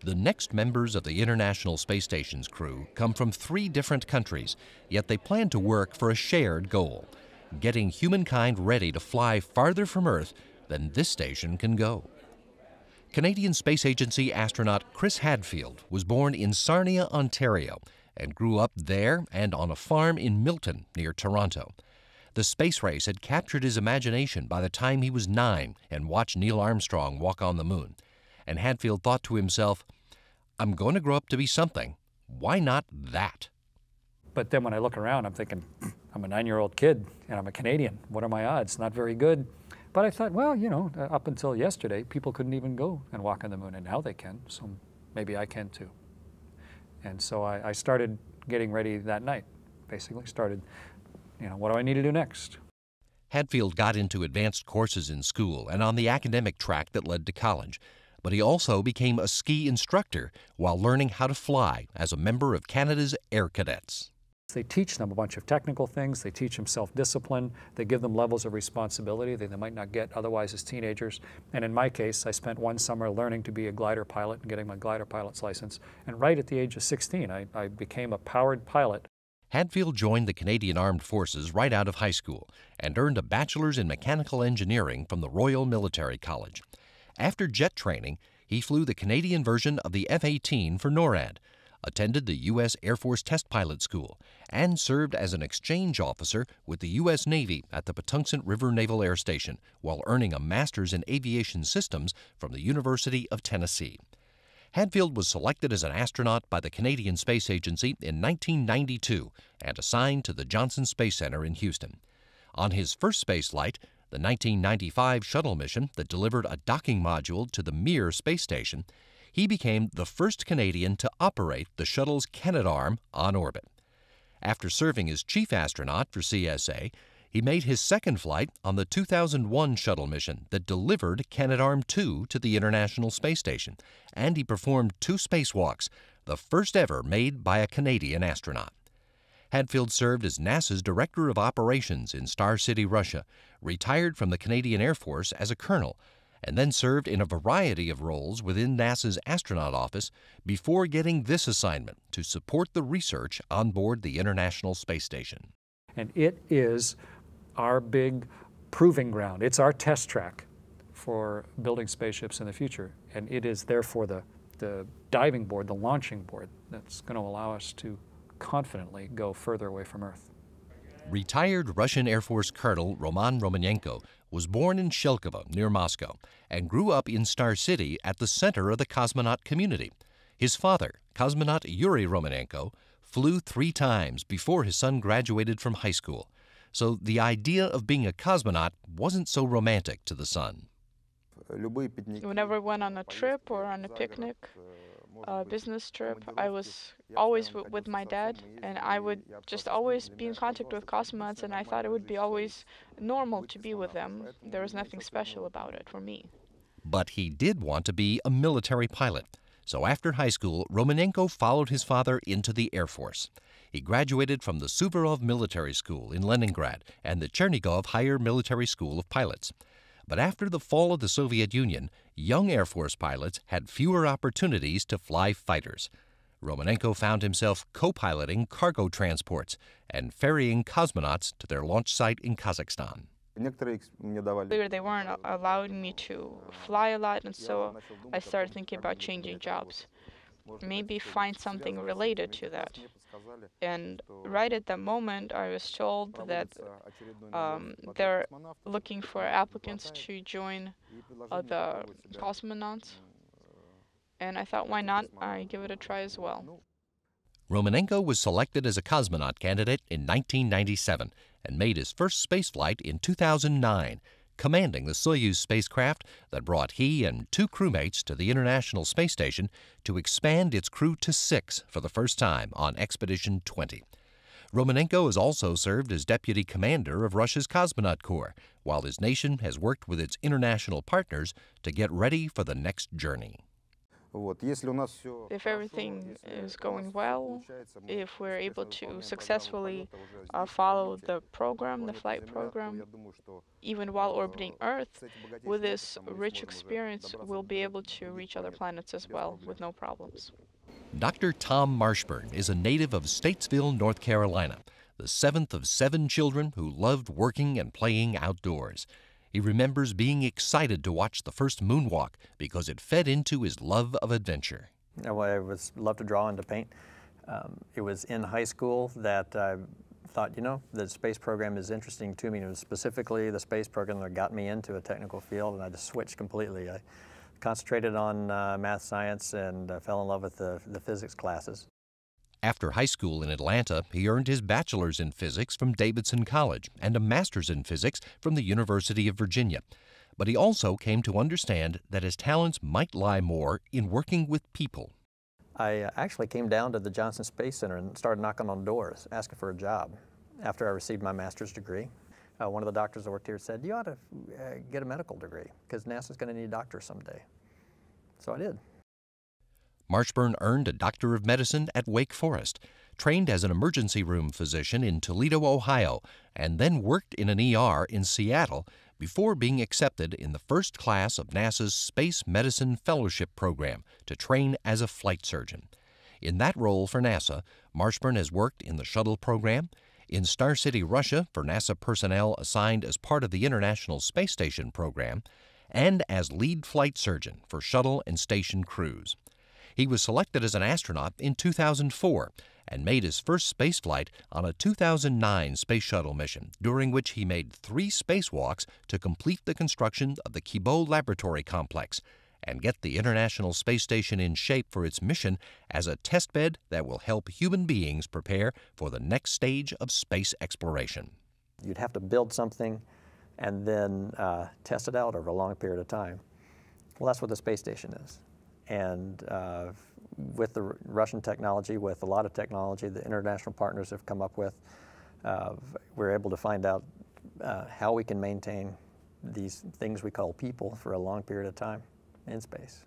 The next members of the International Space Station's crew come from 3 different countries, yet they plan to work for a shared goal: getting humankind ready to fly farther from Earth than this station can go. Canadian Space Agency astronaut Chris Hadfield was born in Sarnia, Ontario, and grew up there and on a farm in Milton, near Toronto. The space race had captured his imagination by the time he was 9 and watched Neil Armstrong walk on the moon. And Hadfield thought to himself, "I'm going to grow up to be something. Why not that?" But then when I look around, I'm thinking, I'm a 9-year-old kid and I'm a Canadian. What are my odds? Not very good. But I thought, well, you know, up until yesterday, people couldn't even go and walk on the moon, and now they can, so maybe I can too. And so I started getting ready that night, basically started, you know, what do I need to do next? Hadfield got into advanced courses in school and on the academic track that led to college. But he also became a ski instructor while learning how to fly as a member of Canada's Air Cadets. They teach them a bunch of technical things. They teach them self-discipline. They give them levels of responsibility that they might not get otherwise as teenagers. And in my case, I spent one summer learning to be a glider pilot and getting my glider pilot's license. And right at the age of 16, I became a powered pilot. Hadfield joined the Canadian Armed Forces right out of high school and earned a bachelor's in mechanical engineering from the Royal Military College. After jet training, he flew the Canadian version of the F-18 for NORAD, attended the U.S. Air Force Test Pilot School, and served as an exchange officer with the U.S. Navy at the Patuxent River Naval Air Station while earning a master's in aviation systems from the University of Tennessee. Hadfield was selected as an astronaut by the Canadian Space Agency in 1992 and assigned to the Johnson Space Center in Houston. On his first space flight, the 1995 shuttle mission that delivered a docking module to the Mir space station, he became the first Canadian to operate the shuttle's Canadarm on orbit. After serving as chief astronaut for CSA, he made his second flight on the 2001 shuttle mission that delivered Canadarm2 to the International Space Station, and he performed 2 spacewalks, the first ever made by a Canadian astronaut. Hadfield served as NASA's Director of Operations in Star City, Russia, retired from the Canadian Air Force as a colonel, and then served in a variety of roles within NASA's astronaut office before getting this assignment to support the research on board the International Space Station. And it is our big proving ground. It's our test track for building spaceships in the future. And it is therefore the diving board, the launching board, that's going to allow us to confidently go further away from Earth. Retired Russian Air Force Colonel Romanenko was born in Shelkovo, near Moscow, and grew up in Star City at the center of the cosmonaut community. His father, cosmonaut Yuri Romanenko, flew 3 times before his son graduated from high school, so the idea of being a cosmonaut wasn't so romantic to the son. Whenever I went on a trip or on a picnic, business trip, I was always with my dad, and I would just always be in contact with cosmonauts, and I thought it would be always normal to be with them. There was nothing special about it for me. But he did want to be a military pilot. So after high school, Romanenko followed his father into the Air Force. He graduated from the Suvorov Military School in Leningrad and the Chernigov Higher Military School of Pilots. But after the fall of the Soviet Union, young Air Force pilots had fewer opportunities to fly fighters. Romanenko found himself co-piloting cargo transports and ferrying cosmonauts to their launch site in Kazakhstan. They weren't allowing me to fly a lot, and so I started thinking about changing jobs. Maybe find something related to that. And right at that moment, I was told that they're looking for applicants to join the cosmonauts. And I thought, why not? I give it a try as well. Romanenko was selected as a cosmonaut candidate in 1997 and made his first spaceflight in 2009, commanding the Soyuz spacecraft that brought he and 2 crewmates to the International Space Station to expand its crew to 6 for the first time on Expedition 20. Romanenko has also served as deputy commander of Russia's Cosmonaut Corps, while his nation has worked with its international partners to get ready for the next journey. If everything is going well, if we're able to successfully follow the program, the flight program, even while orbiting Earth, with this rich experience, we'll be able to reach other planets as well with no problems. Dr. Tom Marshburn is a native of Statesville, North Carolina, the seventh of 7 children who loved working and playing outdoors. He remembers being excited to watch the first moonwalk because it fed into his love of adventure. I loved to draw and to paint. It was in high school that I thought, you know, the space program is interesting to me. It was specifically the space program that got me into a technical field, and I just switched completely. I concentrated on math, science, and fell in love with the physics classes. After high school in Atlanta, he earned his bachelor's in physics from Davidson College and a master's in physics from the University of Virginia. But he also came to understand that his talents might lie more in working with people. I actually came down to the Johnson Space Center and started knocking on doors, asking for a job after I received my master's degree. One of the doctors that worked here said, you ought to get a medical degree because NASA's going to need doctors someday. So I did. Marshburn earned a Doctor of Medicine at Wake Forest, trained as an emergency room physician in Toledo, Ohio, and then worked in an ER in Seattle before being accepted in the first class of NASA's Space Medicine Fellowship Program to train as a flight surgeon. In that role for NASA, Marshburn has worked in the shuttle program, in Star City, Russia for NASA personnel assigned as part of the International Space Station program, and as lead flight surgeon for shuttle and station crews. He was selected as an astronaut in 2004 and made his first spaceflight on a 2009 space shuttle mission, during which he made 3 spacewalks to complete the construction of the Kibo Laboratory Complex and get the International Space Station in shape for its mission as a testbed that will help human beings prepare for the next stage of space exploration. You'd have to build something and then test it out over a long period of time. Well, that's what the space station is. And with the Russian technology, with a lot of technology the international partners have come up with, we're able to find out how we can maintain these things we call people for a long period of time in space.